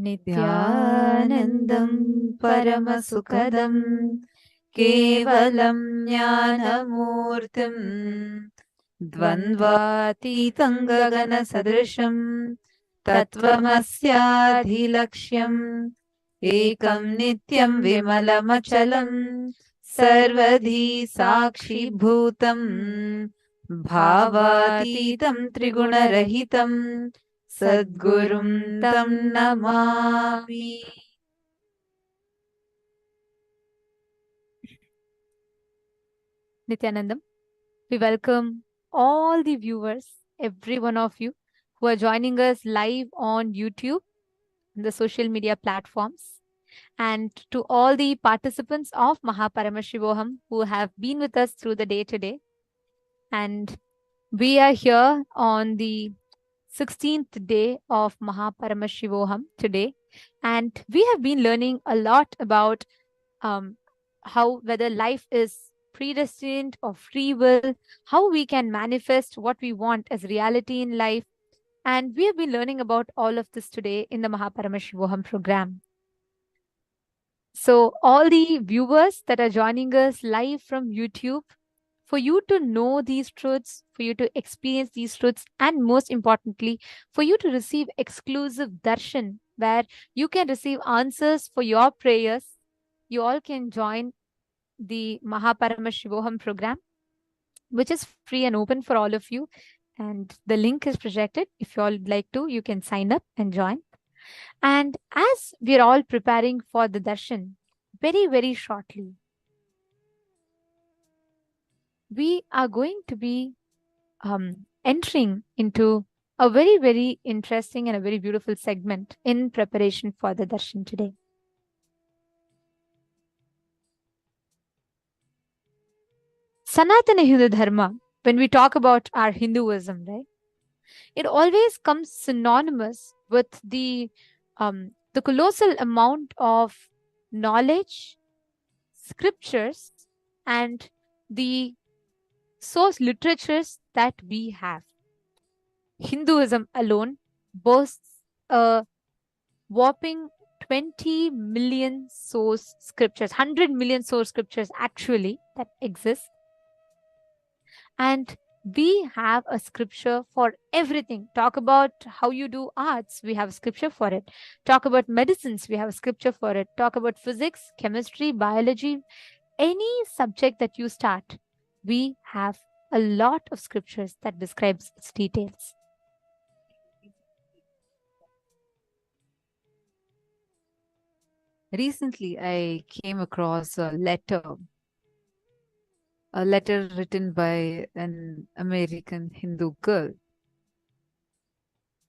नित्यानन्दं परमसुखदं केवलं ज्ञानमूर्तिं द्वन्द्वातीतं गगनसदृशं तत्त्वमस्याधिलक्ष्यम् एकं नित्यं विमलमचलं सर्वधी साक्षिभूतं भावातीतं त्रिगुणरहितं सद्गुरुं तं Namami. Nithyanandam, we welcome all the viewers, every one of you who are joining us live on YouTube, the social media platforms, and to all the participants of Mahaparamashivoham who have been with us through the day today. And we are here on the 16th day of Mahaparamashivoham today, and we have been learning a lot about how whether life is predestined or free will, how we can manifest what we want as reality in life. And we have been learning about all of this today in the Mahaparamashivoham program. So all the viewers that are joining us live from YouTube, for you to know these truths, for you to experience these truths, and most importantly, for you to receive exclusive darshan, where you can receive answers for your prayers, you all can join the Mahaparamashivoham program, which is free and open for all of you. And the link is projected. If you all would like to, you can sign up and join. And as we're all preparing for the darshan, very, very shortly, we are going to be entering into a very, very interesting and a very beautiful segment in preparation for the darshan today. Sanatana Hindu Dharma, when we talk about our Hinduism, right, it always comes synonymous with the colossal amount of knowledge, scriptures, and the source literatures that we have. Hinduism alone boasts a whopping 20 million source scriptures, 100 million source scriptures actually that exist. And we have a scripture for everything. Talk about how you do arts, we have a scripture for it. Talk about medicines, we have a scripture for it. Talk about physics, chemistry, biology, any subject that you start, we have a lot of scriptures that describes its details. Recently, I came across a letter written by an American Hindu girl.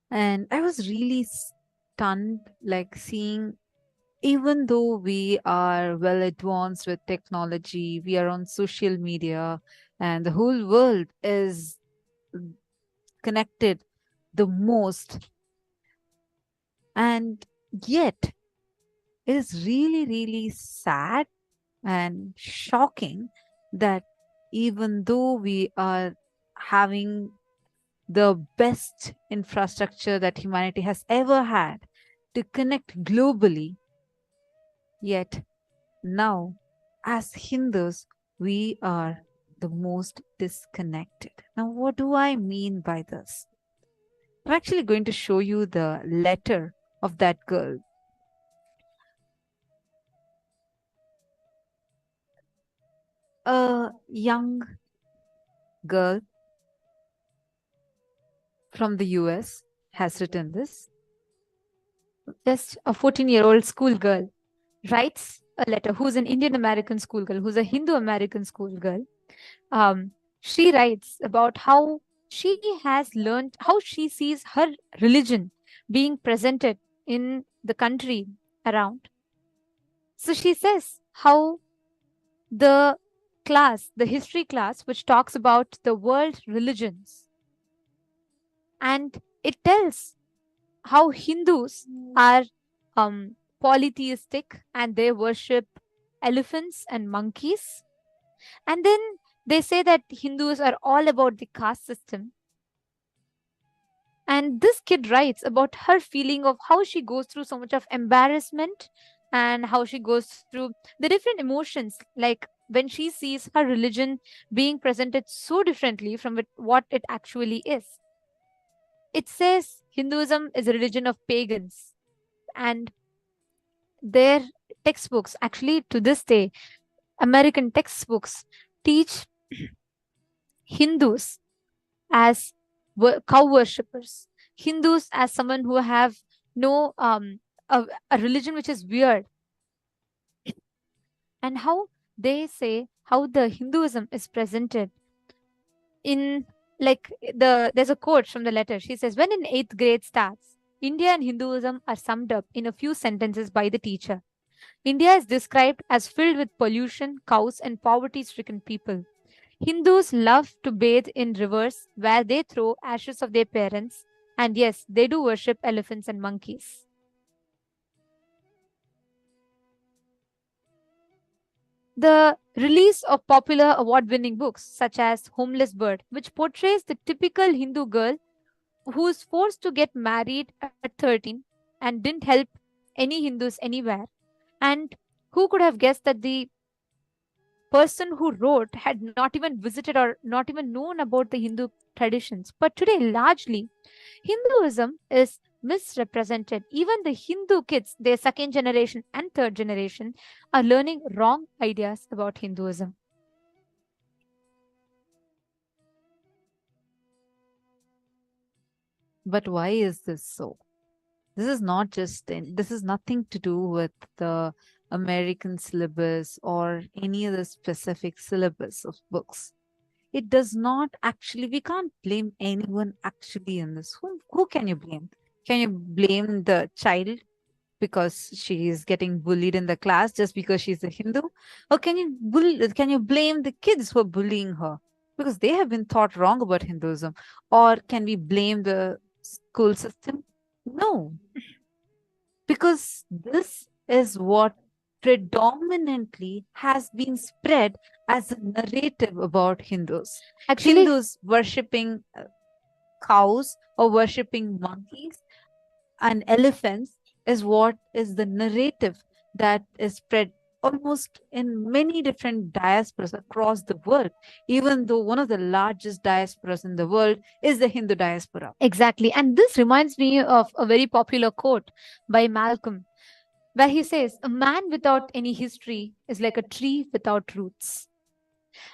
And I was really stunned, like seeing, even though we are well advanced with technology, we are on social media, and the whole world is connected the most. And yet, it is really, really sad and shocking that even though we are having the best infrastructure that humanity has ever had to connect globally, yet now, as Hindus, we are the most disconnected. Now, what do I mean by this? I'm actually going to show you the letter of that girl. A young girl from the US has written this. Just a 14-year-old schoolgirl writes a letter, who's an Indian American schoolgirl, who's a Hindu American schoolgirl. She writes about how she has learned, how she sees her religion being presented in the country around. So she says how the class, the history class, which talks about the world religions, and it tells how Hindus are polytheistic and they worship elephants and monkeys. And then they say that Hindus are all about the caste system. And this kid writes about her feeling of how she goes through so much of embarrassment and how she goes through the different emotions, like when she sees her religion being presented so differently from what it actually is. It says Hinduism is a religion of pagans, and their textbooks, actually to this day, American textbooks teach Hindus as cow worshippers, Hindus as someone who have no a religion which is weird, and how they say how the Hinduism is presented in, like, there's a quote from the letter. She says, when in eighth grade starts, India and Hinduism are summed up in a few sentences by the teacher. India is described as filled with pollution, cows, and poverty stricken people. Hindus love to bathe in rivers where they throw ashes of their parents, and yes, they do worship elephants and monkeys. The release of popular award winning books such as Homeless Bird, which portrays the typical Hindu girl who is forced to get married at 13 and didn't help any Hindus anywhere. And who could have guessed that the person who wrote had not even visited or not even known about the Hindu traditions? But today, largely, Hinduism is misrepresented. Even the Hindu kids, their second generation and third generation, are learning wrong ideas about Hinduism. But why is this so? This is not just this is nothing to do with the American syllabus or any other specific syllabus of books. It does not actually, we can't blame anyone actually in this. Who can you blame? Can you blame the child because she is getting bullied in the class just because she's a Hindu? Or can you blame the kids for bullying her because they have been taught wrong about Hinduism? Or can we blame the school system? No, because this is what predominantly has been spread as a narrative about Hindus. Actually, Hindus worshipping cows or worshipping monkeys and elephants is what is the narrative that is spread almost in many different diasporas across the world, even though one of the largest diasporas in the world is the Hindu diaspora. exactly. And this reminds me of a very popular quote by Malcolm, where he says, a man without any history is like a tree without roots.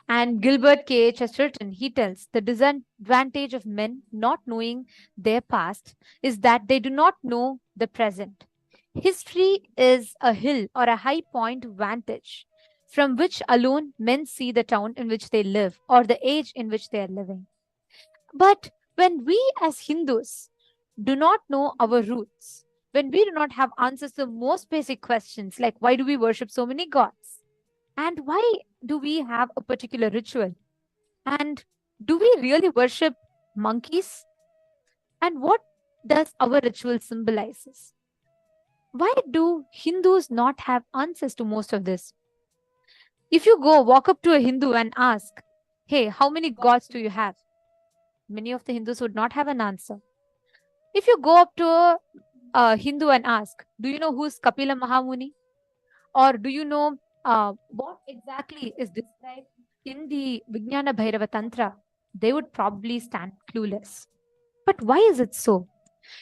And Gilbert K. Chesterton, he tells, the disadvantage of men not knowing their past is that they do not know the present. History is a hill or a high point vantage from which alone men see the town in which they live or the age in which they are living. But when we as Hindus do not know our roots, when we do not have answers to most basic questions like why do we worship so many gods? And why do we have a particular ritual? And do we really worship monkeys? And what does our ritual symbolizes? Why do Hindus not have answers to most of this? If you go walk up to a Hindu and ask, hey, how many gods do you have? Many of the Hindus would not have an answer. If you go up to a Hindu and ask, do you know who's Kapila Mahamuni? Or do you know what exactly is described in the Vijnana Bhairava Tantra? They would probably stand clueless. But why is it so?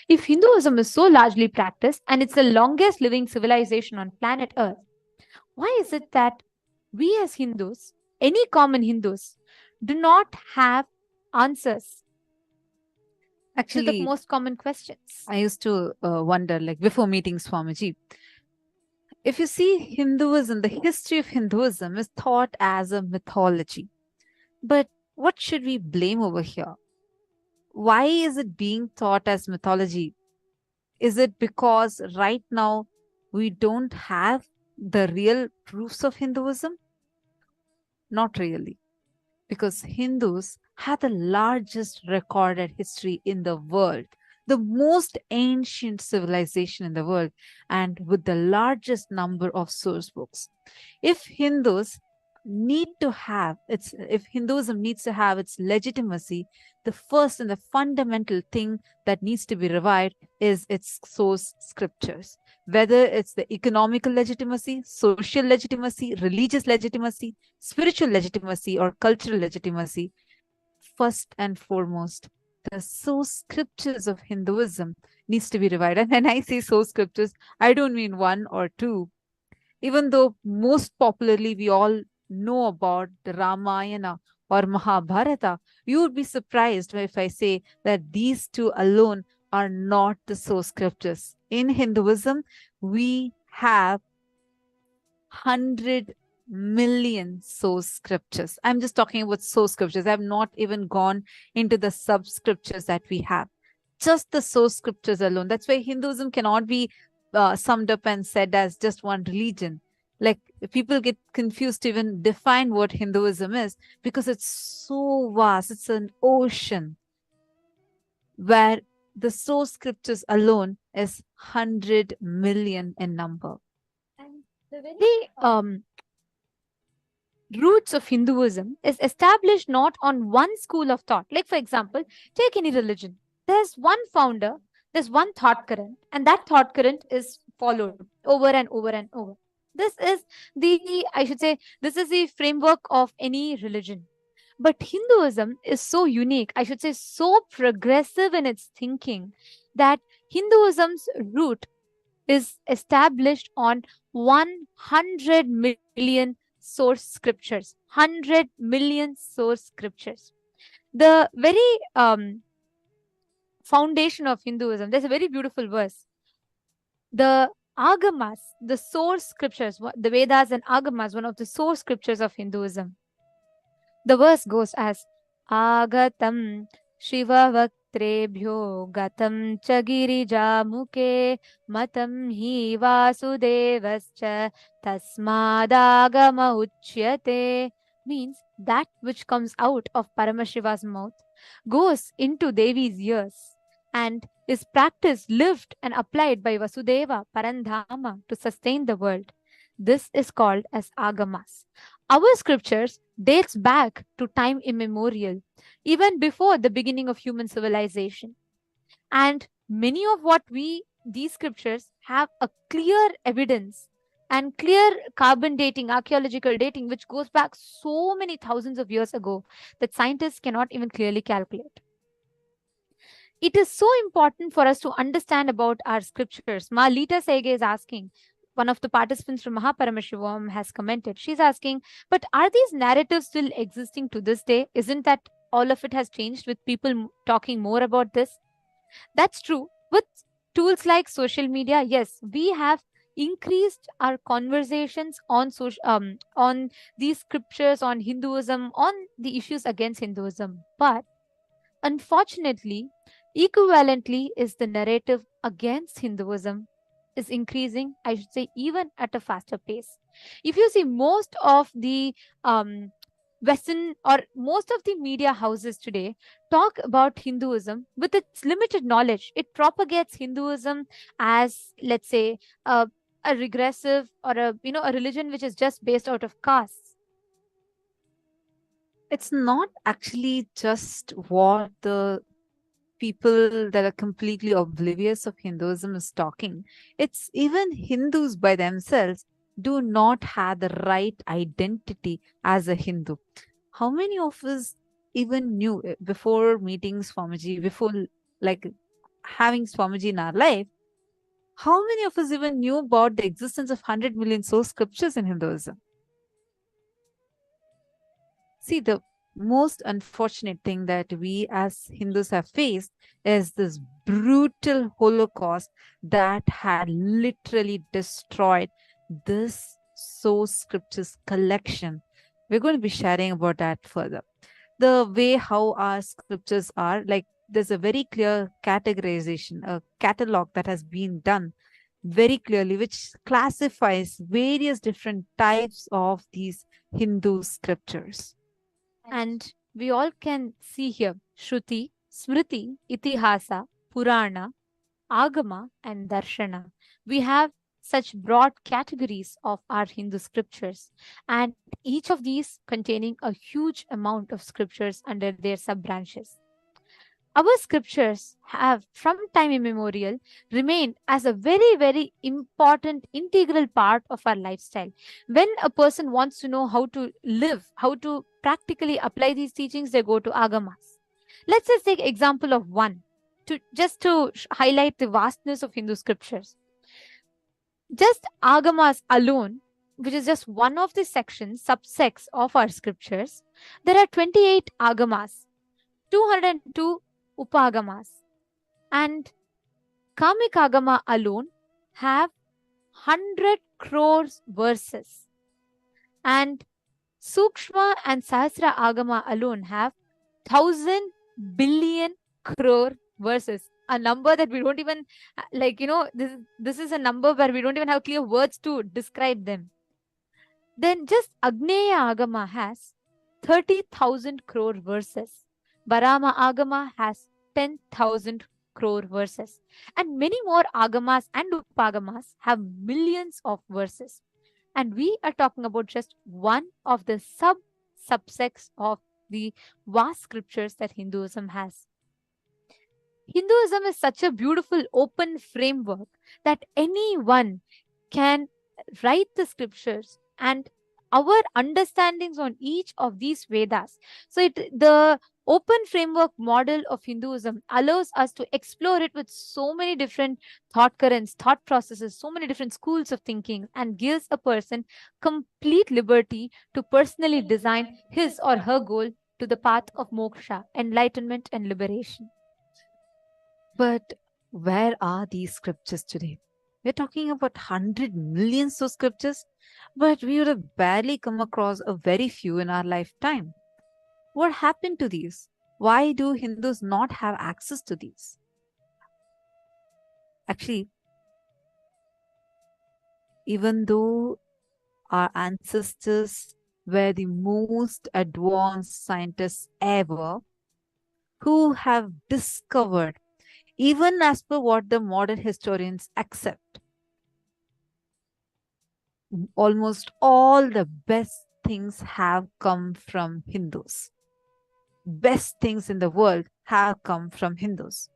If Hinduism is so largely practiced and it's the longest living civilization on planet Earth, why is it that we as Hindus, any common Hindus, do not have answers to the Actually, most common questions? I used to wonder, like before meeting Swamiji, if you see Hinduism, the history of Hinduism is thought as a mythology. But what should we blame over here? Why is it being taught as mythology? Is it because right now we don't have the real proofs of Hinduism? Not really, because Hindus have the largest recorded history in the world, the most ancient civilization in the world, and with the largest number of source books. If Hindus need to have its if Hinduism needs to have its legitimacy, the first and the fundamental thing that needs to be revived is its source scriptures. Whether it's the economical legitimacy, social legitimacy, religious legitimacy, spiritual legitimacy, or cultural legitimacy, first and foremost, the source scriptures of Hinduism needs to be revived. And when I say source scriptures, I don't mean one or two. Even though most popularly we all know about the Ramayana or Mahabharata, you would be surprised if I say that these two alone are not the source scriptures. In Hinduism, we have 100 million source scriptures. I'm just talking about source scriptures. I've not even gone into the sub scriptures that we have. Just the source scriptures alone. That's why Hinduism cannot be summed up and said as just one religion. Like people get confused to even define what Hinduism is because it's so vast. It's an ocean where the source scriptures alone is 100 million in number. And the very roots of Hinduism is established not on one school of thought. Like, for example, take any religion. There's one founder, there's one thought current, and that thought current is followed over and over and over. This is I should say, this is the framework of any religion. But Hinduism is so unique, I should say, so progressive in its thinking that Hinduism's root is established on 100 million source scriptures. 100 million source scriptures. The very foundation of Hinduism, there's a very beautiful verse. The Agamas, the source scriptures, the Vedas and Agamas, one of the source scriptures of Hinduism. The verse goes as Agatam Shivavaktrebhyo Gatam Chagirija Muke Matam Hi Vasudevascha Tasmadagama Uchyate, means that which comes out of Paramashiva's mouth goes into Devi's ears and is practiced, lived, and applied by Vasudeva Parandhama to sustain the world. This is called as Agamas. Our scriptures dates back to time immemorial, even before the beginning of human civilization. And many of these scriptures have a clear evidence and clear carbon dating, archaeological dating, which goes back so many thousands of years ago that scientists cannot even clearly calculate. It is so important for us to understand about our scriptures. Ma Lita Sege is asking, one of the participants from Mahaparamashivam has commented, she's asking, but are these narratives still existing to this day? Isn't that all of it has changed with people talking more about this? That's true. With tools like social media, yes, we have increased our conversations on on these scriptures, on Hinduism, on the issues against Hinduism. But unfortunately, equivalently is the narrative against Hinduism is increasing, I should say, even at a faster pace. If you see most of the Western or most of the media houses today talk about Hinduism with its limited knowledge. It propagates Hinduism as, let's say, a regressive or a religion which is just based out of castes. It's not actually just what the people that are completely oblivious of Hinduism is talking. It's even Hindus by themselves do not have the right identity as a Hindu. How many of us even knew before meeting Swamiji, before like having Swamiji in our life, how many of us even knew about the existence of 100 million source scriptures in Hinduism? See, the most unfortunate thing that we as Hindus have faced is this brutal Holocaust that had literally destroyed this source scriptures collection. We're going to be sharing about that further. The way how our scriptures are, like there's a very clear categorization, a catalog that has been done very clearly, which classifies various different types of these Hindu scriptures. And we all can see here Shruti, Smriti, Itihasa, Purana, Agama, and Darshana. We have such broad categories of our Hindu scriptures, and each of these containing a huge amount of scriptures under their sub branches. Our scriptures have, from time immemorial, remained as a very, very important, integral part of our lifestyle. When a person wants to know how to live, how to practically apply these teachings, they go to agamas. Let's just take example of one to just to highlight the vastness of Hindu scriptures. Just agamas alone, which is just one of the sections, subsects of our scriptures, there are 28 agamas, 202 upagamas, and Kamikagama alone have 100 crores verses, and Sukshma and Sahasra Agama alone have 1000 billion crore verses. A number that we don't even this is a number where we don't even have clear words to describe them. Then just Agneya Agama has 30,000 crore verses. Barama Agama has 10,000 crore verses. And many more Agamas and Upagamas have millions of verses. And we are talking about just one of the subsects of the vast scriptures that Hinduism has. Hinduism is such a beautiful open framework that anyone can write the scriptures and our understandings on each of these Vedas. So the open framework model of Hinduism allows us to explore it with so many different thought currents, thought processes, so many different schools of thinking, and gives a person complete liberty to personally design his or her goal to the path of moksha, enlightenment and liberation. But where are these scriptures today? We're talking about 100 millions of scriptures, but we would have barely come across a very few in our lifetime. What happened to these? Why do Hindus not have access to these? Actually, even though our ancestors were the most advanced scientists ever, who have discovered, even as per what the modern historians accept, almost all the best things have come from Hindus. Best things in the world have come from Hindus.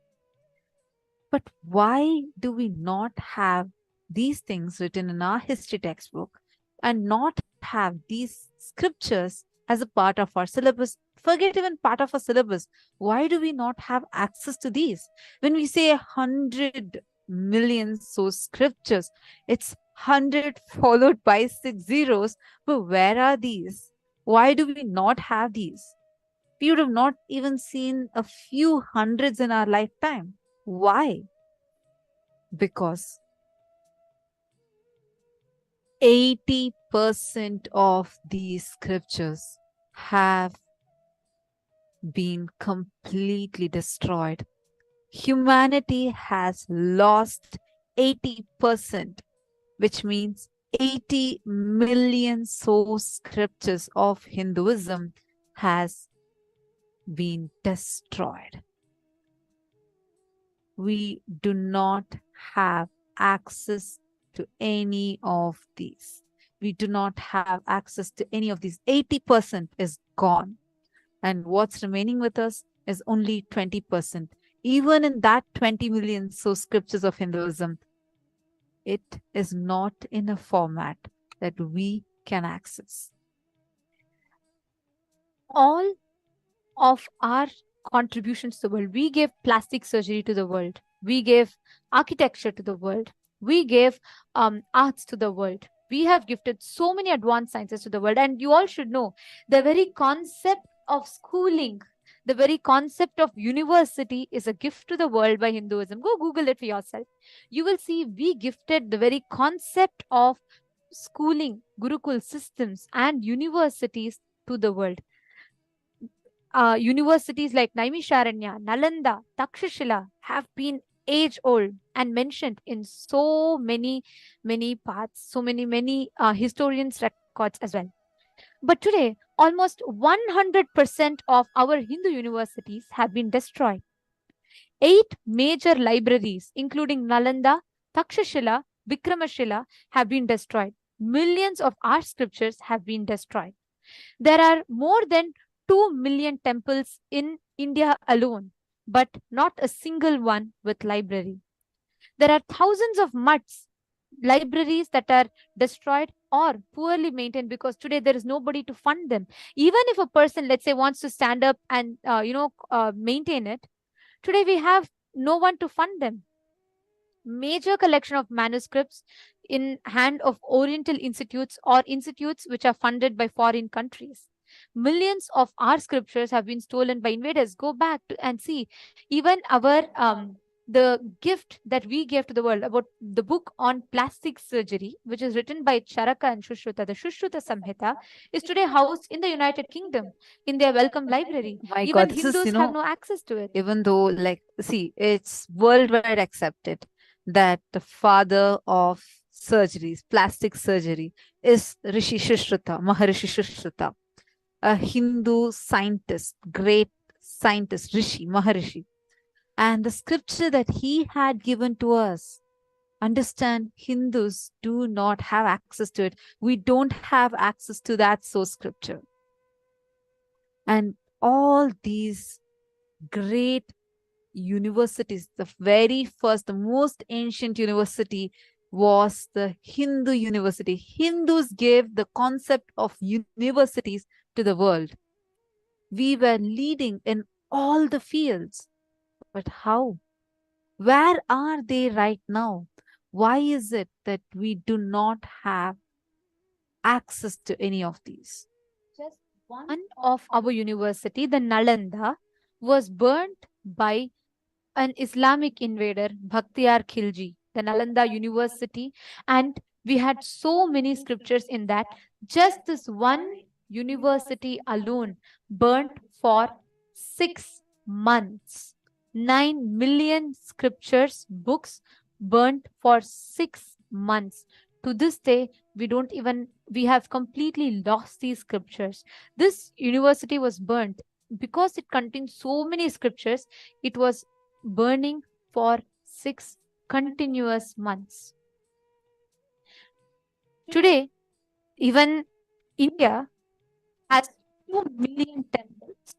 But why do we not have these things written in our history textbook and not have these scriptures as a part of our syllabus? Forget even part of our syllabus. Why do we not have access to these? When we say 100 million so scriptures, it's 100 followed by 6 zeros. But where are these? Why do we not have these? We would have not even seen a few hundreds in our lifetime. Why? Because 80% of these scriptures have been completely destroyed. Humanity has lost 80%, which means 80 million source scriptures of Hinduism has been destroyed. We do not have access to any of these. We do not have access to any of these. 80% is gone. And what's remaining with us is only 20%. Even in that 20 million source scriptures of Hinduism, it is not in a format that we can access. All of our contributions to the world, we gave plastic surgery to the world, we gave architecture to the world, we gave arts to the world, we have gifted so many advanced sciences to the world. And you all should know the very concept of schooling, the very concept of university is a gift to the world by Hinduism. Go Google it for yourself. You will see we gifted the very concept of schooling, Gurukul systems and universities to the world. Universities like Naimisharanya, Nalanda, Takshashila have been age old and mentioned in so many parts, so many historians' records as well. But today, almost 100% of our Hindu universities have been destroyed. 8 major libraries, including Nalanda, Takshashila, Vikramashila have been destroyed. Millions of our scriptures have been destroyed. There are more than 2 million temples in India alone, but not a single one with library. There are thousands of mutts, libraries that are destroyed or poorly maintained because today there is nobody to fund them. Even if a person, let's say, wants to stand up and maintain it, today we have no one to fund them. Major collection of manuscripts in hand of oriental institutes or institutes which are funded by foreign countries. Millions of our scriptures have been stolen by invaders. Go back and see even our the gift that we gave to the world about the book on plastic surgery, which is written by Charaka and Shushruta. The Shushruta Samhita is today housed in the United Kingdom in their Welcome Library. My Even God, this is, Hindus have no access to it. even though, like, see, it's worldwide accepted that the father of surgeries, plastic surgery, is Rishi Shushruta, Maharishi Shushruta, a Hindu scientist, great scientist, Rishi, Maharishi. And the scripture that he had given to us, understand, Hindus do not have access to it. We don't have access to that source scripture. And all these great universities, the very first, the most ancient university was the Hindu university. Hindus gave the concept of universities to the world. We were leading in all the fields. But how? Where are they right now? Why is it that we do not have access to any of these? Just one of our university, the Nalanda, was burnt by an Islamic invader, Bhaktiar Khilji, the Nalanda University, and we had so many scriptures in that. Just this one university alone burnt for 6 months. 9 million scriptures, books burnt for 6 months. To this day, we have completely lost these scriptures. This university was burnt because it contained so many scriptures. It was burning for 6 continuous months. Today, even India has 2 million temples,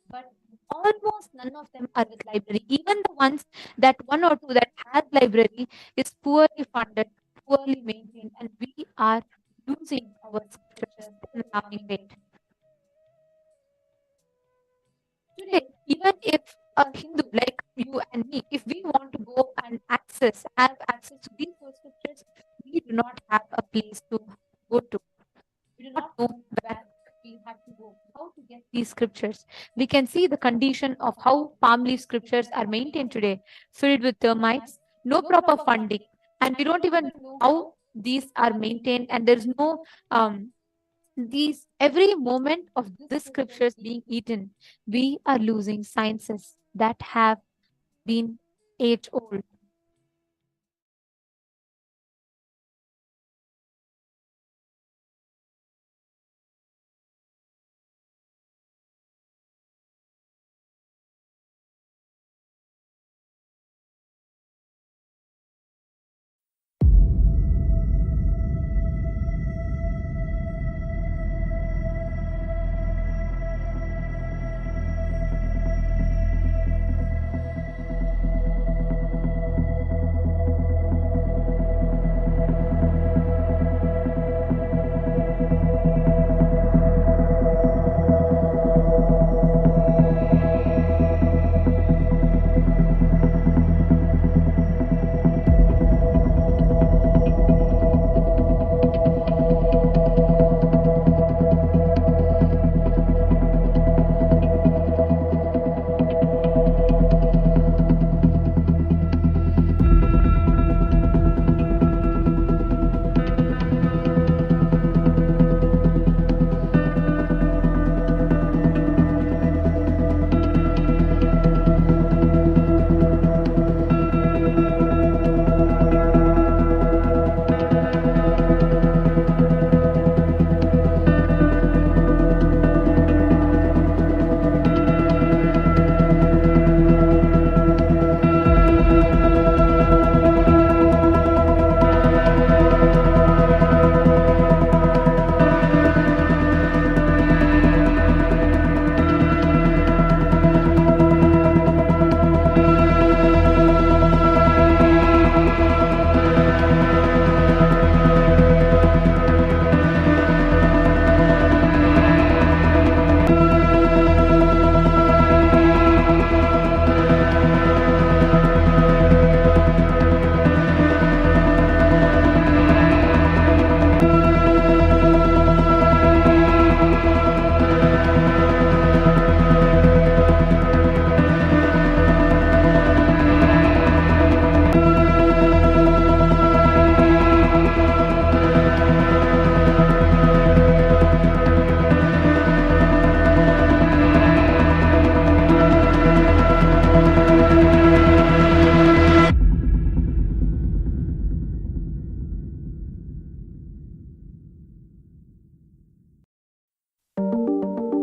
but almost none of them are with library. Even the ones, that one or two that has library, is poorly funded, poorly maintained, and we are losing our scriptures at an alarming rate. Today, even if a Hindu like you and me, if we want to go and have access to these source scriptures, we do not have a place to go to. We do not know where we have to go, how to get these scriptures. We can see the condition of how palm leaf scriptures are maintained today, filled with termites, no proper funding, and we don't even know how these are maintained, and there's no these every moment of this scriptures being eaten, we are losing sciences that have been age old.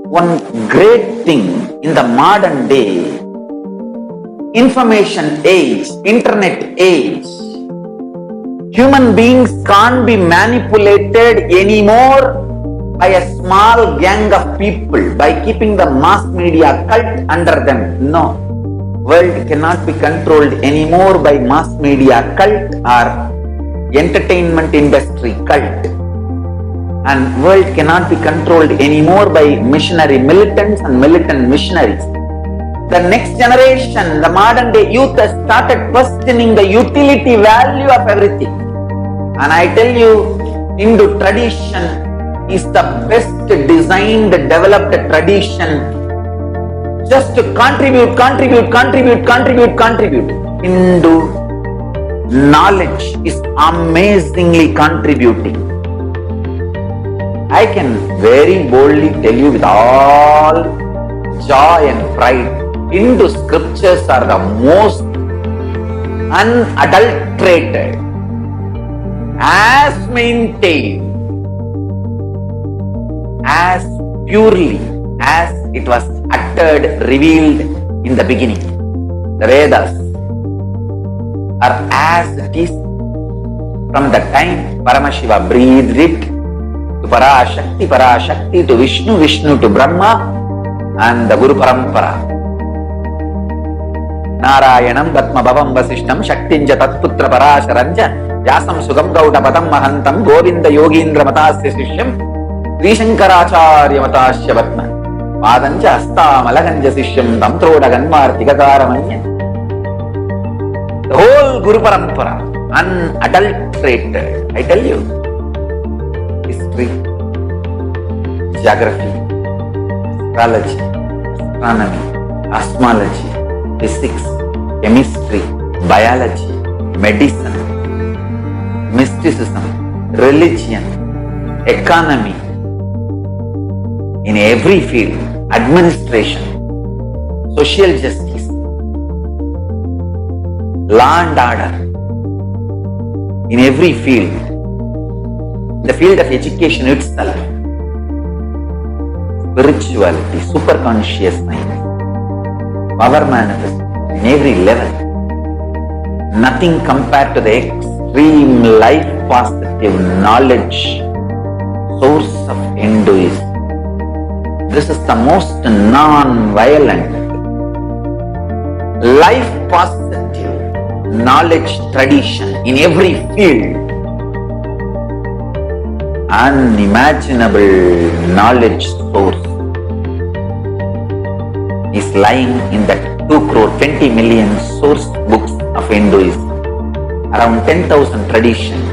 one great thing in the modern day, information age, internet age, human beings can't be manipulated anymore by a small gang of people, by keeping the mass media cult under them. No. World cannot be controlled anymore by mass media cult or entertainment industry cult. And world cannot be controlled anymore by missionary militants and militant missionaries. The next generation, the modern day youth has started questioning the utility value of everything. And I tell you, Hindu tradition is the best designed, developed tradition just to contribute. Hindu knowledge is amazingly contributing. I can very boldly tell you with all joy and pride, Hindu scriptures are the most unadulterated, as maintained, as purely as it was uttered, revealed in the beginning. The Vedas are as it is from the time Paramashiva breathed it to Parashakti to Vishnu to Brahma and the Guru Parampara. Narayanam Gatma Bhavam Vasishtam Shaktinja Tatputra Parasharanja Yasam Sugam Gauda Padam Mahantam Govinda Yogindra Matasya Sishyam Srishankaracharya Matasya Vatman Padanja Asta Malaganja Sishyam Tamtroda Ganmar Tigakaramanya. The whole Guru Parampara, unadulterated, I tell you. History, geography, astrology, astronomy, cosmology, physics, chemistry, biology, medicine, mysticism, religion, economy, in every field, administration, social justice, law and order, in every field, the field of education itself, spirituality, superconscious mind, power manifest in every level. Nothing compared to the extreme life positive knowledge source of Hinduism. This is the most non-violent, life positive knowledge tradition in every field. Unimaginable knowledge source is lying in that 2 crore 20 million source books of Hinduism. Around 10,000 traditions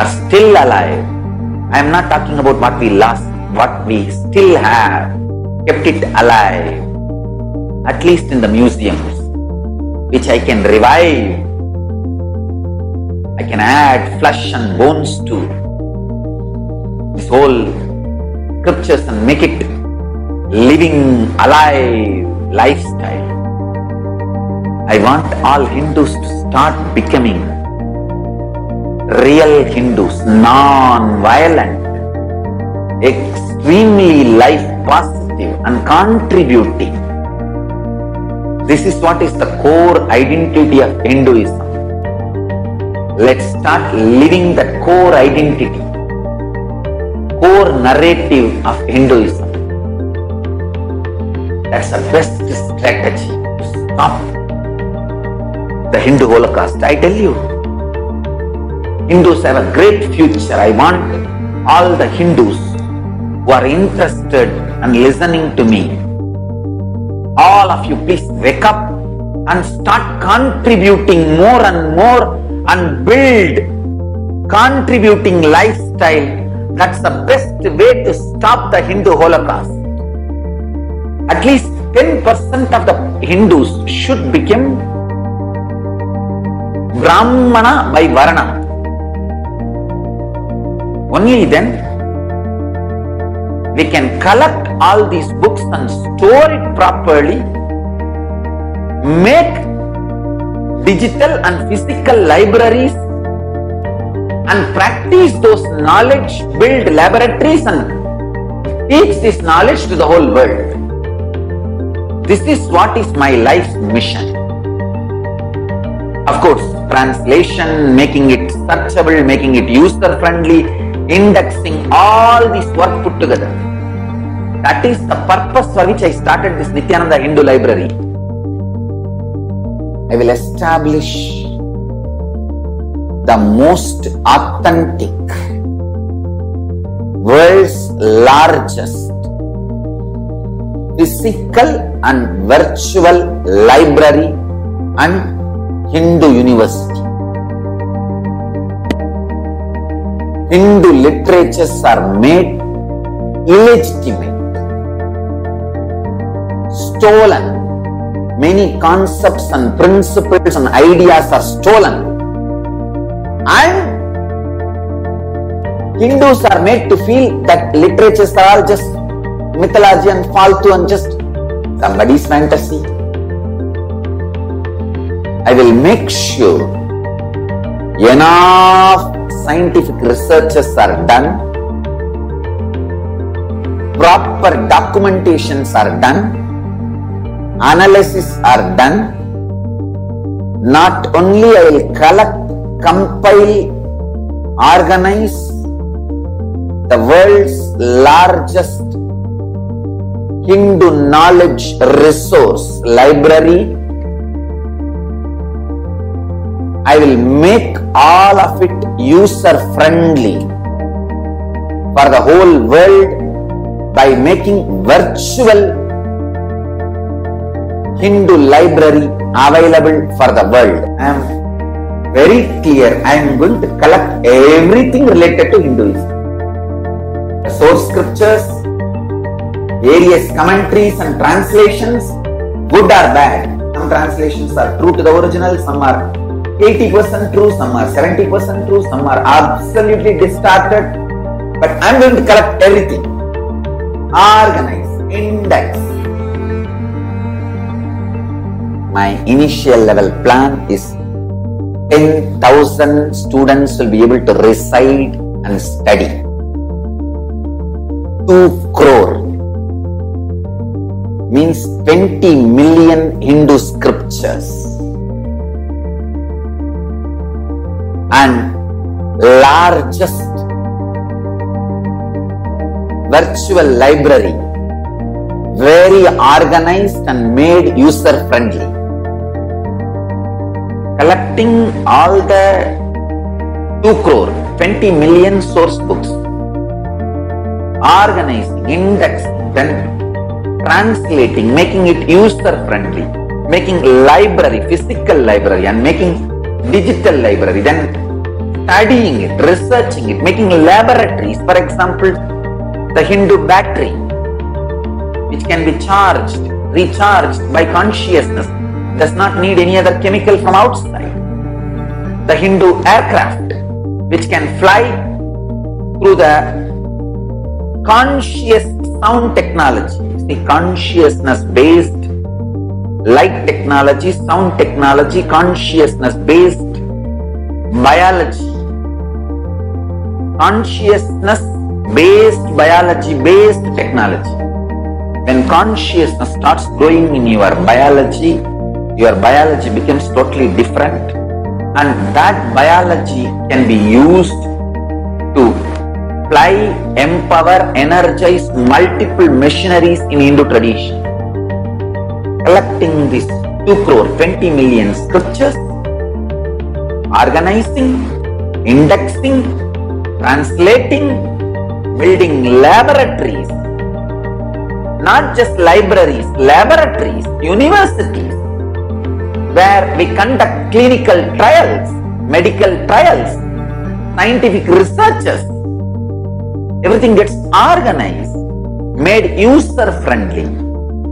are still alive. I am not talking about what we lost, what we still have, kept it alive, at least in the museums, which I can revive. I can add flesh and bones to this whole scriptures and make it living, alive lifestyle. I want all Hindus to start becoming real Hindus, non-violent, extremely life positive and contributing. This is what is the core identity of Hinduism. Let's start living that core identity, core narrative of Hinduism. That's the best strategy to stop the Hindu Holocaust. I tell you, Hindus have a great future. I want all the Hindus who are interested and listening to me, all of you, please wake up and start contributing more and more and build contributing lifestyle. That's the best way to stop the Hindu Holocaust. At least 10% of the Hindus should become Brahmana by Varna. Only then we can collect all these books and store it properly, make digital and physical libraries and practice those knowledge, build laboratories and Teach this knowledge to the whole world. This is what is my life's mission. Of course, translation, making it searchable, making it user-friendly, indexing, all this work put together. That is the purpose for which I started this Nithyananda Hindu Library. I will establish the most authentic, world's largest physical and virtual library and Hindu university. Hindu literatures are made illegitimate, stolen. Many concepts and principles and ideas are stolen. And Hindus are made to feel that literatures are all just mythology and faltu and just somebody's fantasy. I will make sure enough scientific researches are done, proper documentations are done, analysis are done. Not only I will collect, compile, organize the world's largest Hindu knowledge resource library, I will make all of it user friendly for the whole world by making virtual Hindu library available for the world. I am very clear. I am going to collect everything related to Hinduism. The source scriptures, various commentaries and translations, good or bad. Some translations are true to the original, some are 80% true, some are 70% true, some are absolutely distorted. But I am going to collect everything, organize, index. My initial level plan is 10,000 students will be able to reside and study. 2 crore means 20 million Hindu scriptures. And largest virtual library, very organized and made user friendly. Collecting all the 2 crore, 20 million source books, organizing, indexing, then translating, making it user friendly, making library, physical library and making digital library, then studying it, researching it, making laboratories. For example, the Hindu battery, which can be charged, recharged by consciousness, does not need any other chemical from outside. The Hindu aircraft, which can fly through the conscious sound technology, the consciousness based light technology, sound technology, consciousness based biology, consciousness based biology based technology. When consciousness starts growing in your biology becomes totally different, and that biology can be used to fly, empower, energize multiple machineries in Hindu tradition. Collecting this 2 crore, 20 million scriptures, organizing, indexing, translating, building laboratories, not just libraries, laboratories, universities, where we conduct clinical trials, medical trials, scientific researches. Everything gets organized, made user friendly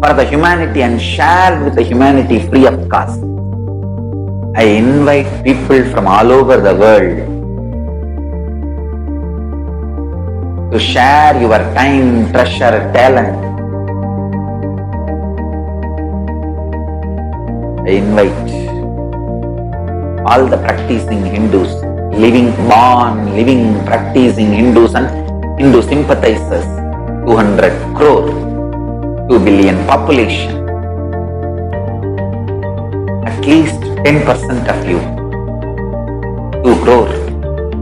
for the humanity and shared with the humanity free of cost. I invite people from all over the world to share your time, treasure, talent. I invite all the practicing Hindus, living, practicing Hindus and Hindu sympathizers 200 crore, 2 billion population. At least 10% of you, 2 crore,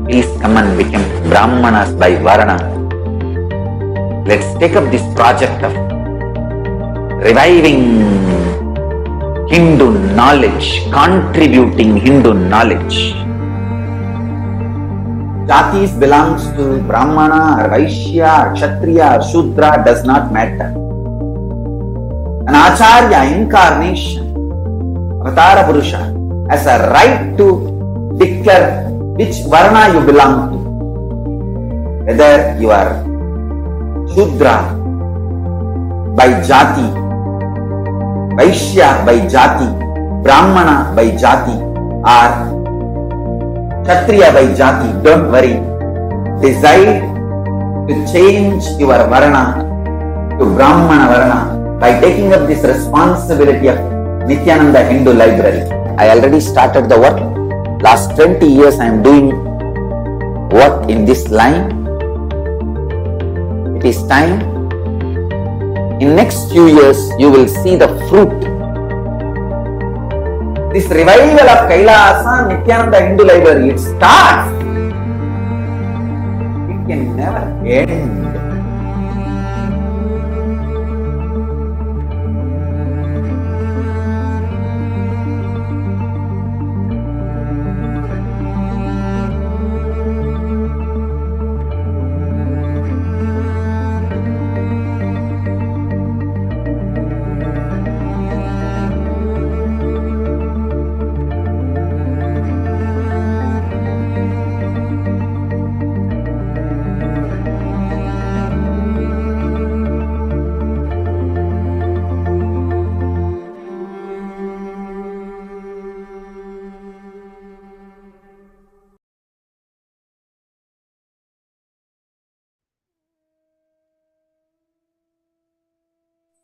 please come and become Brahmanas by Varna. Let's take up this project of reviving Hindu knowledge, contributing Hindu knowledge. Jatis belongs to Brahmana or Vaishya or Kshatriya or Shudra, does not matter. An Acharya incarnation, Avatara Purusha, has a right to declare which Varna you belong to. Whether you are Shudra by Jati, Vaishya by Jati, Brahmana by Jati, or Kshatriya by Jati, don't worry. Decide to change your Varna to Brahmana Varna by taking up this responsibility of Nithyananda Hindu Library. I already started the work. Last 20 years I am doing work in this line. It is time. In next few years, you will see the fruit. This revival of Kailasa, Nithyananda Hindu Library, it starts. It can never end.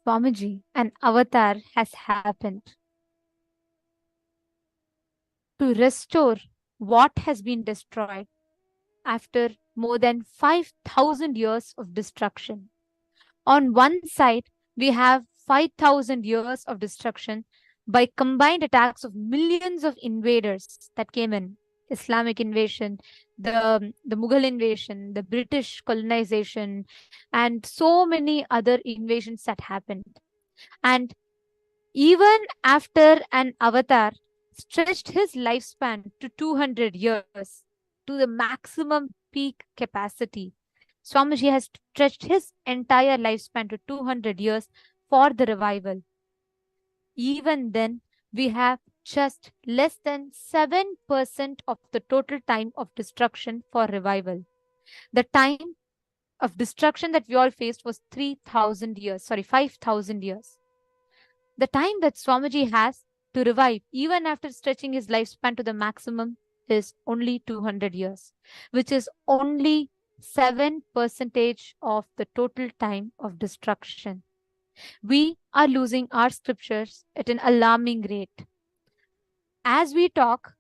Swamiji, an avatar has happened to restore what has been destroyed after more than 5,000 years of destruction. On one side, we have 5,000 years of destruction by combined attacks of millions of invaders that came in. Islamic invasion, the Mughal invasion, the British colonization, and so many other invasions that happened. And even after an avatar stretched his lifespan to 200 years, to the maximum peak capacity, Swamiji has stretched his entire lifespan to 200 years for the revival. Even then, we have just less than 7% of the total time of destruction for revival. The time of destruction that we all faced was 5,000 years. The time that Swamiji has to revive, even after stretching his lifespan to the maximum, is only 200 years, which is only 7% of the total time of destruction. We are losing our scriptures at an alarming rate. As we talk,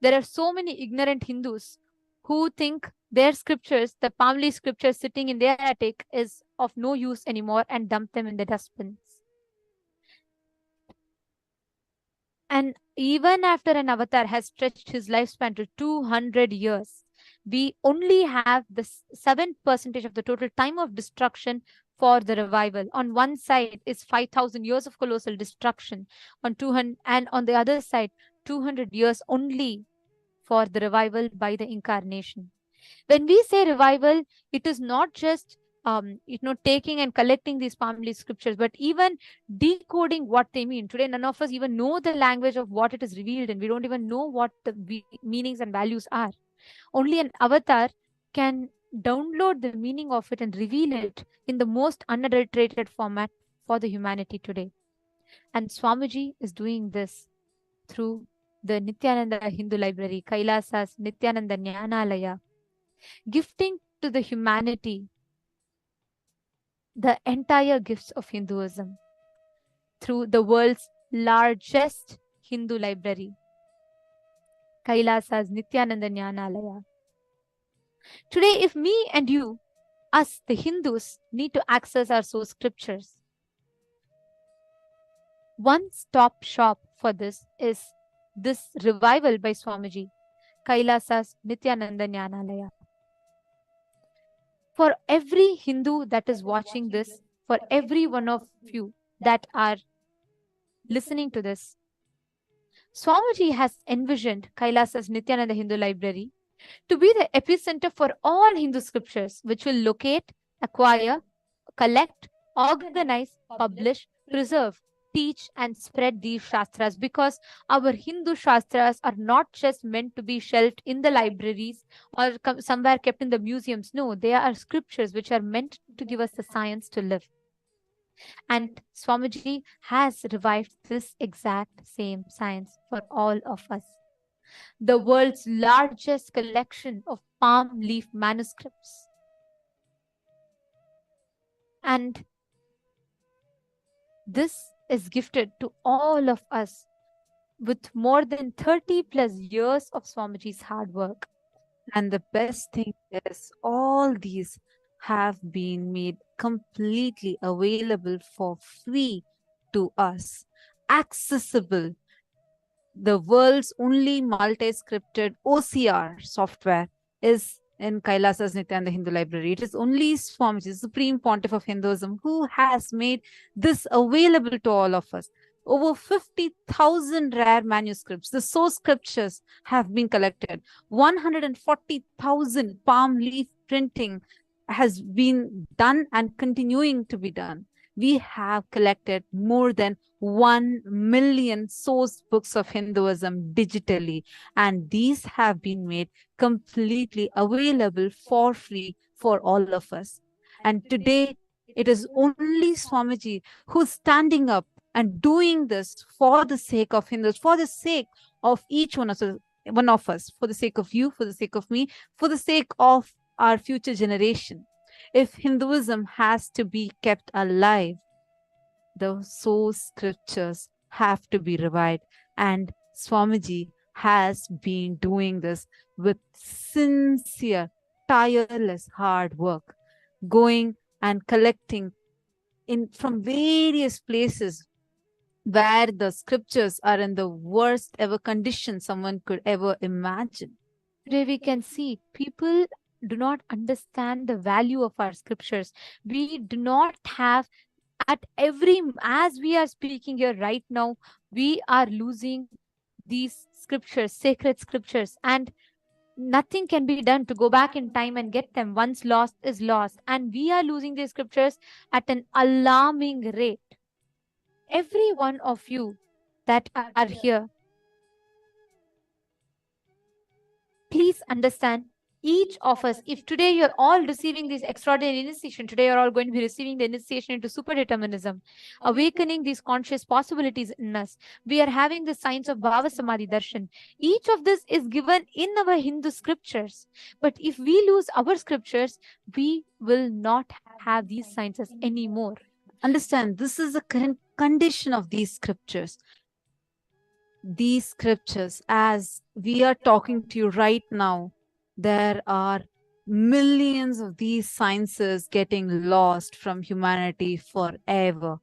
there are so many ignorant Hindus who think their scriptures, the palm leaf scriptures sitting in their attic, is of no use anymore and dump them in the dustbins. And even after an avatar has stretched his lifespan to 200 years, we only have the 7% of the total time of destruction for the revival. On one side is 5,000 years of colossal destruction, on 200, and on the other side, 200 years only for the revival by the incarnation. When we say revival, it is not just taking and collecting these palm leaf scriptures, but even decoding what they mean. Today, none of us even know the language of what it is revealed in. We don't even know what the meanings and values are. Only an avatar can download the meaning of it and reveal it in the most unadulterated format for the humanity today. And Swamiji is doing this through the Nithyananda Hindu Library, Kailasa's Nithyananda Jnanalaya, gifting to the humanity the entire gifts of Hinduism through the world's largest Hindu library, Kailasa's Nithyananda Jnanalaya. Today, if me and you us, the Hindus, need to access our source scriptures. One stop shop for this is this revival by Swamiji, Kailasa's Nithyananda Jnanalaya. For every Hindu that is watching this, for every one of you that are listening to this, Swamiji has envisioned Kailasa's Nithyananda Hindu Library to be the epicenter for all Hindu scriptures, which will locate, acquire, collect, organize, publish, preserve, teach, and spread these shastras, because our Hindu shastras are not just meant to be shelved in the libraries or somewhere kept in the museums. No, they are scriptures which are meant to give us the science to live. And Swamiji has revived this exact same science for all of us. The world's largest collection of palm leaf manuscripts. And this is gifted to all of us with more than 30 plus years of Swamiji's hard work. And the best thing is, all these have been made completely available for free to us, accessible. The world's only multi-scripted OCR software is in Kailasa's Nithyananda Hindu Library. It is only Swamiji, the Supreme Pontiff of Hinduism, who has made this available to all of us. Over 50,000 rare manuscripts, the source scriptures, have been collected. 140,000 palm leaf printing has been done and continuing to be done. We have collected more than 1 million source books of Hinduism digitally, and these have been made completely available for free for all of us. And today, it is only Swamiji who's standing up and doing this for the sake of Hindus, for the sake of each one of us, for the sake of you, for the sake of me, for the sake of our future generation. If Hinduism has to be kept alive, the source scriptures have to be revived. And Swamiji has been doing this with sincere, tireless hard work, going and collecting from various places where the scriptures are in the worst ever condition someone could ever imagine. Today we can see people do not understand the value of our scriptures. We do not have as we are speaking here right now, we are losing these scriptures, sacred scriptures, and nothing can be done to go back in time and get them. Once lost is lost, and we are losing these scriptures at an alarming rate. Every one of you that are here, please understand, each of us, if today you're all receiving this extraordinary initiation, today you're all going to be receiving the initiation into superdeterminism, awakening these conscious possibilities in us. We are having the science of Bhava Samadhi Darshan. Each of this is given in our Hindu scriptures. But if we lose our scriptures, we will not have these sciences anymore. Understand, this is the current condition of these scriptures. These scriptures, as we are talking to you right now, there are millions of these sciences getting lost from humanity forever.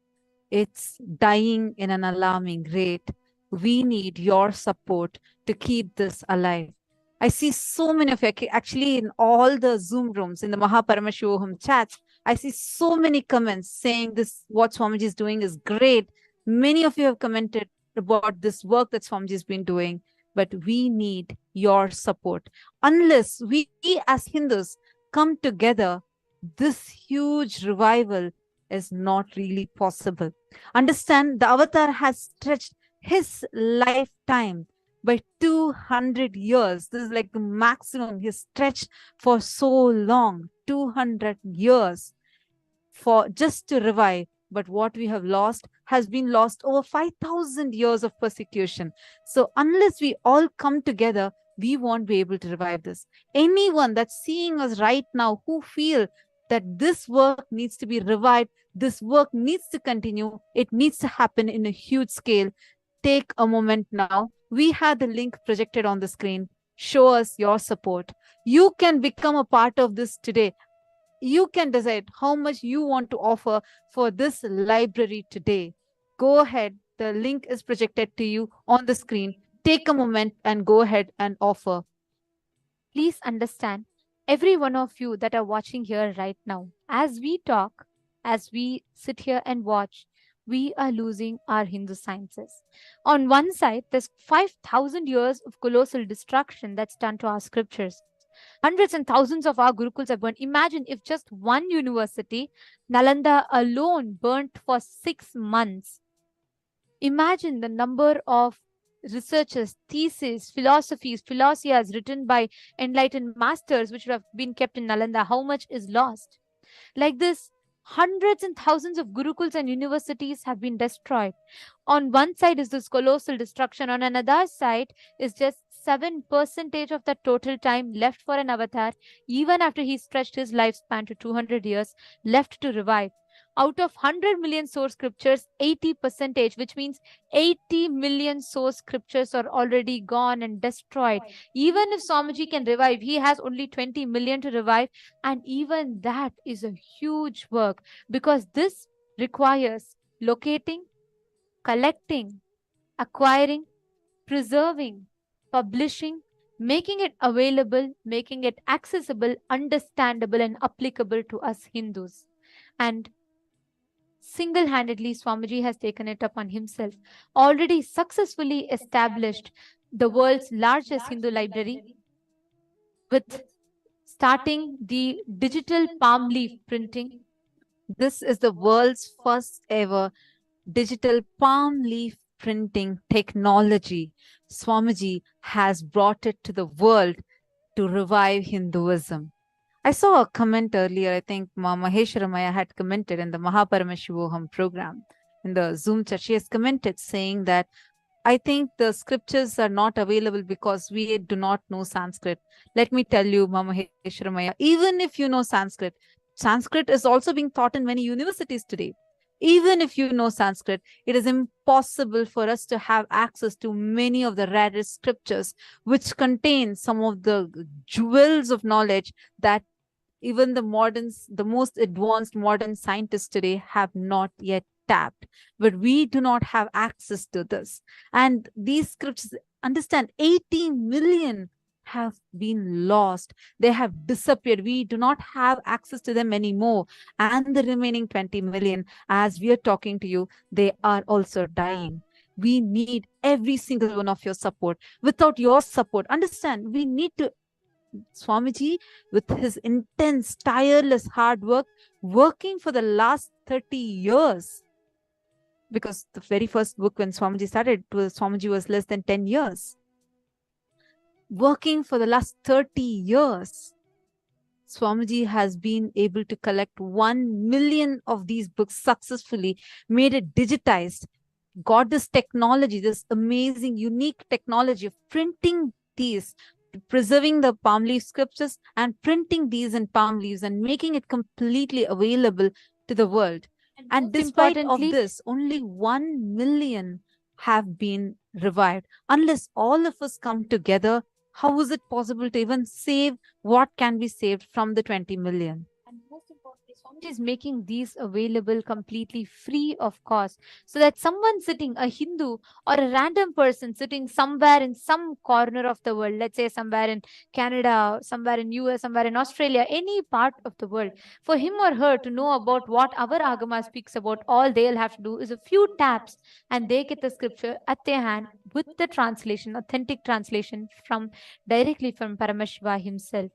It's dying in an alarming rate. We need your support to keep this alive. I see so many of you, actually in all the Zoom rooms, in the Mahaparamashivaham chats, I see so many comments saying this, what Swamiji is doing is great. Many of you have commented about this work that Swamiji has been doing, but we need your support. Unless we as Hindus come together, this huge revival is not really possible. Understand, the avatar has stretched his lifetime by 200 years. This is like the maximum he's stretched for so long, 200 years for just to revive. But what we have lost has been lost over 5,000 years of persecution. So unless we all come together, we won't be able to revive this. Anyone that's seeing us right now who feel that this work needs to be revived, this work needs to continue, it needs to happen in a huge scale, take a moment now. We have the link projected on the screen. Show us your support. You can become a part of this today. You can decide how much you want to offer for this library today. Go ahead. The link is projected to you on the screen. Take a moment and go ahead and offer. Please understand, every one of you that are watching here right now, as we talk, as we sit here and watch, we are losing our Hindu sciences. On one side, there's 5,000 years of colossal destruction that's done to our scriptures. Hundreds and thousands of our gurukuls are burned. Imagine if just one university, Nalanda alone, burnt for 6 months. Imagine the number of researches, theses, philosophies, philosias written by enlightened masters which would have been kept in Nalanda. How much is lost? Like this, hundreds and thousands of gurukuls and universities have been destroyed. On one side is this colossal destruction, on another side is just 7% of the total time left for an avatar, even after he stretched his lifespan to 200 years, left to revive. Out of 100 million source scriptures, 80%, which means 80 million source scriptures are already gone and destroyed. Even if Swamiji can revive, he has only 20 million to revive. And even that is a huge work, because this requires locating, collecting, acquiring, preserving, publishing, making it available, making it accessible, understandable, and applicable to us Hindus. And single-handedly, Swamiji has taken it upon himself, already successfully established the world's largest Hindu library with starting the digital palm leaf printing. This is the world's first ever digital palm leaf printing technology. Swamiji has brought it to the world to revive Hinduism. I saw a comment earlier. I think Mahesh Ramaya had commented in the Mahaparameshivoham program. In the Zoom chat, she has commented saying that I think the scriptures are not available because we do not know Sanskrit. Let me tell you, Mahesh Ramaya, even if you know Sanskrit, Sanskrit is also being taught in many universities today. Even if you know Sanskrit, it is impossible for us to have access to many of the rarest scriptures, which contain some of the jewels of knowledge that even the most advanced modern scientists today have not yet tapped. But we do not have access to this. And these scriptures, understand, 80 million have been lost. They have disappeared. We do not have access to them anymore. And the remaining 20 million, as we are talking to you, they are also dying. We need every single one of your support. Without your support, understand, we need to Swamiji, with his intense, tireless hard work, working for the last 30 years. Because the very first book when Swamiji started, Swamiji was less than 10 years. Working for the last 30 years, Swamiji has been able to collect 1 million of these books successfully, made it digitized, got this technology, this amazing, unique technology of printing these, preserving the palm leaf scriptures and printing these in palm leaves and making it completely available to the world. And despite of this, only 1 million have been revived. Unless all of us come together, how is it possible to even save what can be saved from the 20 million? And most importantly, Swamiji is making these available completely free of cost, so that someone sitting, a Hindu or a random person sitting somewhere in some corner of the world, let's say somewhere in Canada, somewhere in US, somewhere in Australia, any part of the world, for him or her to know about what our Agama speaks about, all they'll have to do is a few taps and they get the scripture at their hand with the translation, authentic translation directly from Paramashiva himself.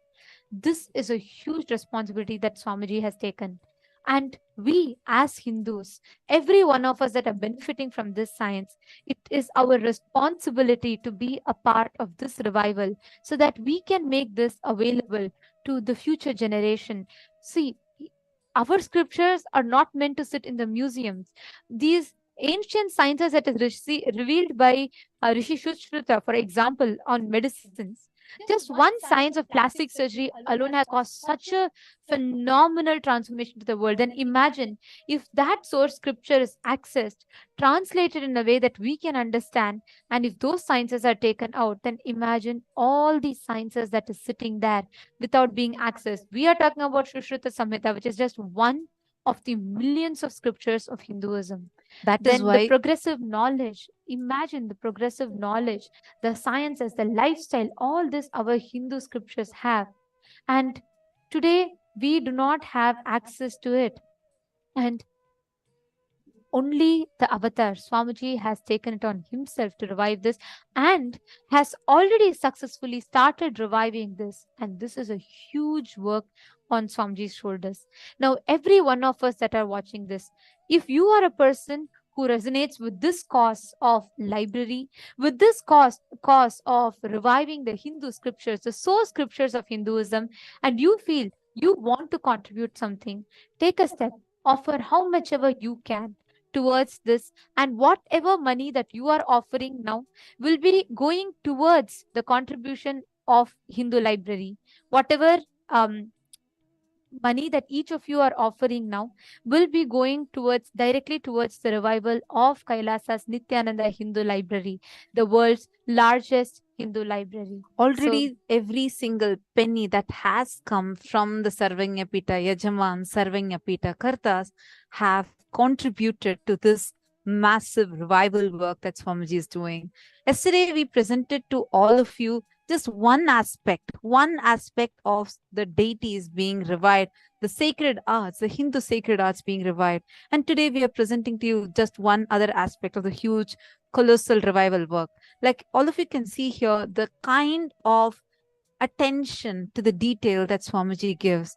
This is a huge responsibility that Swamiji has taken. And we, as Hindus, every one of us that are benefiting from this science, it is our responsibility to be a part of this revival so that we can make this available to the future generation. See, our scriptures are not meant to sit in the museums. These ancient sciences that is revealed by Rishi Sushruta, for example, on medicines, Just one science of plastic surgery alone has caused such a phenomenal transformation to the world. Then imagine if that source scripture is accessed, translated in a way that we can understand, and if those sciences are taken out, then imagine all these sciences that is sitting there without being accessed. We are talking about Sushruta Samhita, which is just one of the millions of scriptures of Hinduism. That is Then the why progressive knowledge, imagine the progressive knowledge, the sciences, the lifestyle, all this our Hindu scriptures have. And today we do not have access to it. And only the avatar Swamiji has taken it on himself to revive this and has already successfully started reviving this. And this is a huge work on Swamiji's shoulders. Now, every one of us that are watching this, if you are a person who resonates with this cause of library, with this cause of reviving the Hindu scriptures, the source scriptures of Hinduism, and you feel you want to contribute something, take a step, offer how much ever you can towards this, and whatever money that you are offering now will be going towards the contribution of Hindu library. Whatever um, money that each of you are offering now will be going towards directly towards the revival of Kailasa's Nithyananda Hindu Library, the world's largest Hindu library. So already every single penny that has come from the Sarvanyapita Yajaman, Sarvanyapita Kartas have contributed to this massive revival work that Swamiji is doing. Yesterday, we presented to all of you just one aspect of the deities being revived, the sacred arts, the Hindu sacred arts being revived. And today we are presenting to you just one other aspect of the huge, colossal revival work. Like all of you can see here, the kind of attention to the detail that Swamiji gives,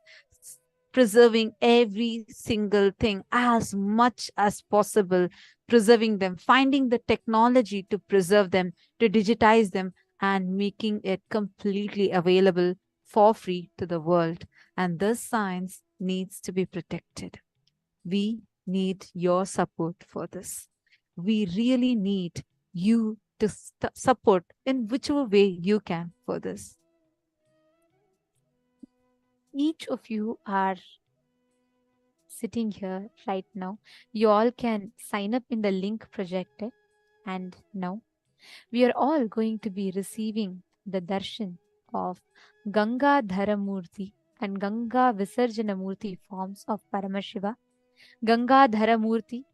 preserving every single thing as much as possible, preserving them, finding the technology to preserve them, to digitize them, and making it completely available for free to the world. And this science needs to be protected. We need your support for this. We really need you to support in whichever way you can for this. each of you are sitting here right now. You all can sign up in the link projected. And now we are all going to be receiving the darshan of Ganga Dharamurti and Ganga Visarjanamurti forms of Paramashiva. Ganga Dharamurti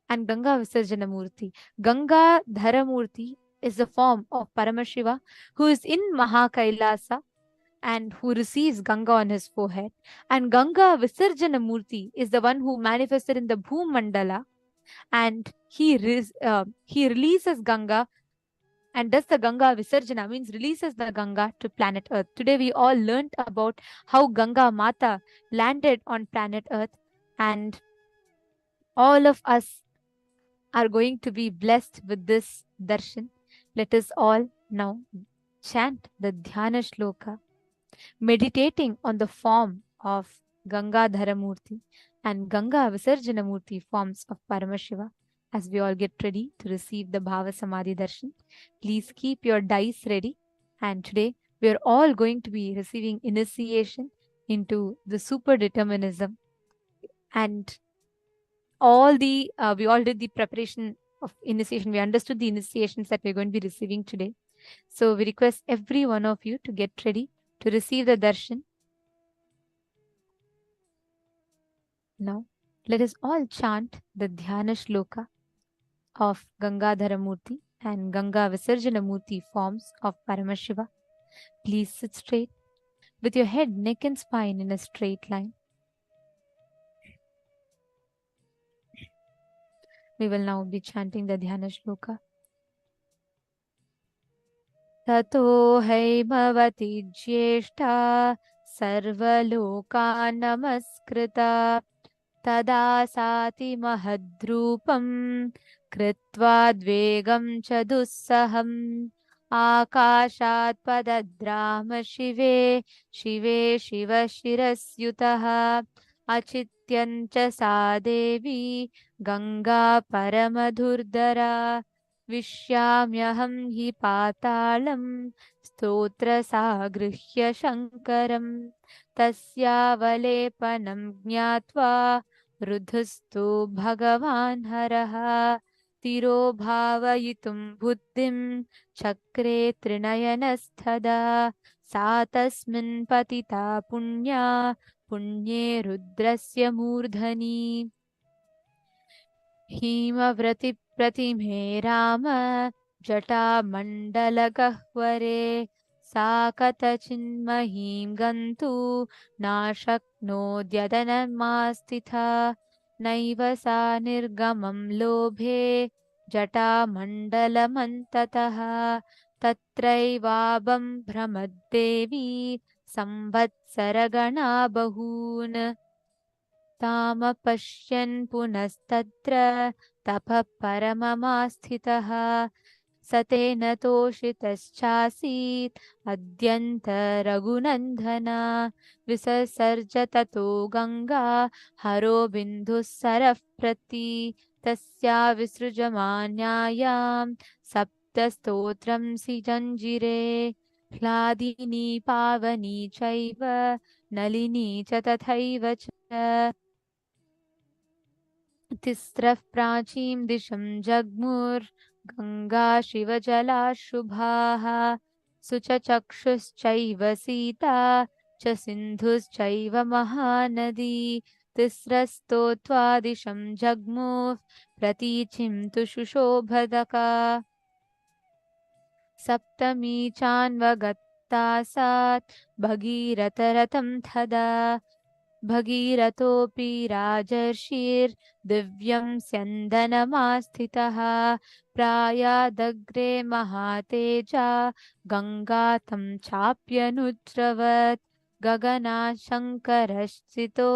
and Ganga Visarjanamurti. Ganga Dharamurti is the form of Paramashiva who is in Mahakailasa and who receives Ganga on his forehead. And Ganga Visarjanamurti is the one who manifested in the Bhumandala, and he releases Ganga and does the Ganga Visarjana, means releases the Ganga to planet Earth. Today we all learnt about how Ganga Mata landed on planet Earth, and all of us are going to be blessed with this darshan. Let us all now chant the Dhyana Shloka, meditating on the form of Ganga Dharamurti and Ganga Visarjanamurti forms of Paramashiva. As we all get ready to receive the Bhava Samadhi Darshan, please keep your dice ready. And today we are all going to be receiving initiation into the super determinism. And all the we all did the preparation of initiation. We understood the initiations that we're going to be receiving today. So we request every one of you to get ready to receive the darshan. Now, let us all chant the Dhyana Shloka of Ganga Dharamurti and Ganga Visarjanamurti forms of Paramashiva. Please sit straight with your head, neck and spine in a straight line. We will now be chanting the Dhyana Shloka. Tato haimavati jyeshta sarvaloka namaskrita tada sati mahadrupam kritva dvegam cha dussaham akashat padadrama shive shive shiva shirasyutah achityancha sa devi Ganga Paramadurdara विश्याम्यहं हि पातालं स्तोत्रसागृह्य शङ्करं तस्यावलेपनं ज्ञात्वा रुधस्तु भगवान् हरः तिरोभावयितुं बुद्धिं चक्रे त्रिनयनस्तदा सा तस्मिन् पतिता पुण्या पुण्ये रुद्रस्य मूर्धनि हिमव्रतिप्रतिमे राम जटामण्डलगह्वरे सा कथचिन्महीं गन्तु नाशक्नोद्यतनमास्थिता नैव सा निर्गमं लोभे जटामण्डलमन्ततः तत्रैवाबं भ्रमद्देवी संवत्सरगणा बहून् तामपश्यन् पुनस्तत्र तपः परममास्थितः स तेन तोषितश्चासीत् अद्यन्तरघुनन्दना विससर्ज ततो गङ्गा हरो बिन्दुः सरः प्रति तस्या विसृजमान्यायां सप्तस्तोत्रं सिजञ्जिरे ह्लादिनी पावनी चैव नलिनी च तथैव च तिस्रः प्राचीं दिशं जग्मुर्गङ्गा शिवजलाशुभाः सुचचक्षुश्चैव सीता च सिन्धुश्चैव महानदी तिस्रस्तोत्वा दिशं जग्मुः प्रतीचिं तु शुशोभदका सप्तमी चान्वगत्तासात् भगीरथरथं तदा भगीरथोऽपि राजर्षिर्दिव्यं स्यन्दनमास्थितः प्रायादग्रे महातेजा गङ्गा तं चाप्यनुज्रवत् गगनात् शङ्करश्चितो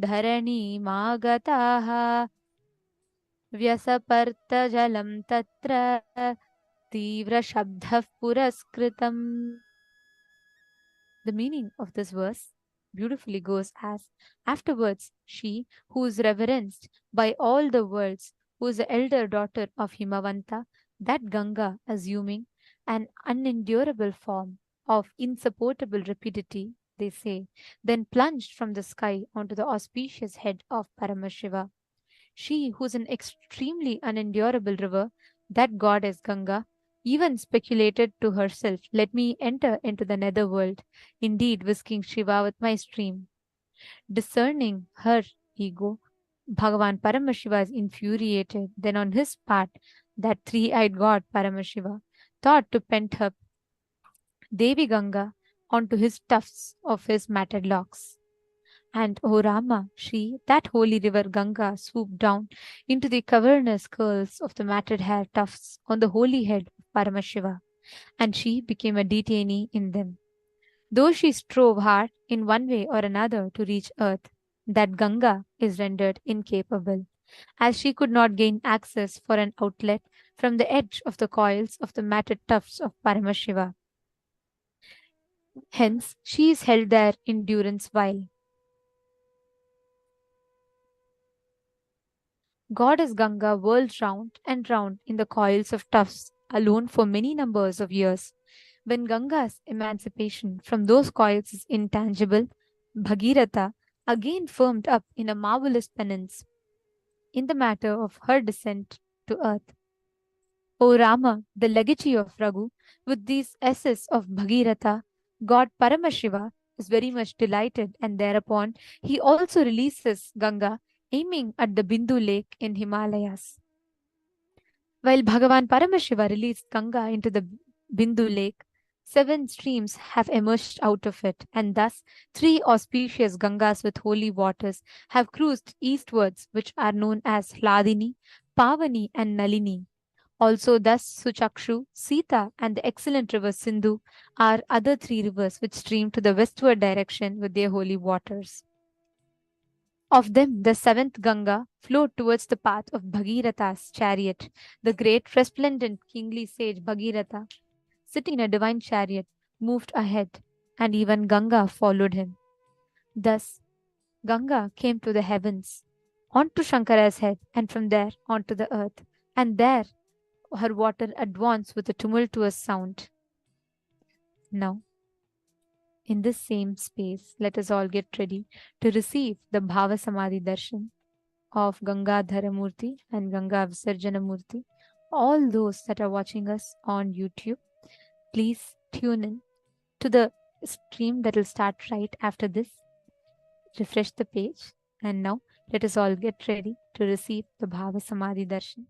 धरणीमागताः व्यसपर्तजलं तत्र तीव्रशब्दः पुरस्कृतम्. The meaning of this verse beautifully goes as afterwards she who is reverenced by all the worlds, who is the elder daughter of Himavanta, that Ganga assuming an unendurable form of insupportable rapidity, they say, then plunged from the sky onto the auspicious head of Paramashiva. She who is an extremely unendurable river, that goddess Ganga, even speculated to herself, let me enter into the netherworld, indeed whisking Shiva with my stream. Discerning her ego, Bhagavan Paramashiva is infuriated. Then on his part, that three-eyed god Paramashiva thought to pent up Devi Ganga onto his tufts of his matted locks. And O Rama, she, that holy river Ganga, swooped down into the cavernous curls of the matted hair tufts on the holy head of Paramashiva, and she became a detainee in them. Though she strove hard in one way or another to reach earth, that Ganga is rendered incapable, as she could not gain access for an outlet from the edge of the coils of the matted tufts of Paramashiva. Hence, she is held there in durance while. Goddess Ganga whirled round and round in the coils of tufts alone for many numbers of years. When Ganga's emancipation from those coils is intangible, Bhagiratha again firmed up in a marvelous penance in the matter of her descent to earth. O Rama, the legatee of Raghu, with these esses of Bhagiratha, God Paramashiva is very much delighted, and thereupon he also releases Ganga, aiming at the Bindu lake in Himalayas. While Bhagavan Paramashiva released Ganga into the Bindu lake, 7 streams have emerged out of it, and thus 3 auspicious Gangas with holy waters have cruised eastwards, which are known as Hladini, Pavani, and Nalini. Also, thus Suchakshu, Sita, and the excellent river Sindhu are other 3 rivers which stream to the westward direction with their holy waters. Of them, the 7th Ganga flowed towards the path of Bhagiratha's chariot. The great, resplendent, kingly sage Bhagiratha, sitting in a divine chariot, moved ahead, and even Ganga followed him. Thus, Ganga came to the heavens, onto Shankara's head, and from there onto the earth, and there her water advance with a tumultuous sound. Now, in this same space, let us all get ready to receive the Bhava Samadhi Darshan of Ganga Dharamurti and Ganga Visarjana Murti. All those that are watching us on YouTube, please tune in to the stream that will start right after this. Refresh the page, and now let us all get ready to receive the Bhava Samadhi Darshan.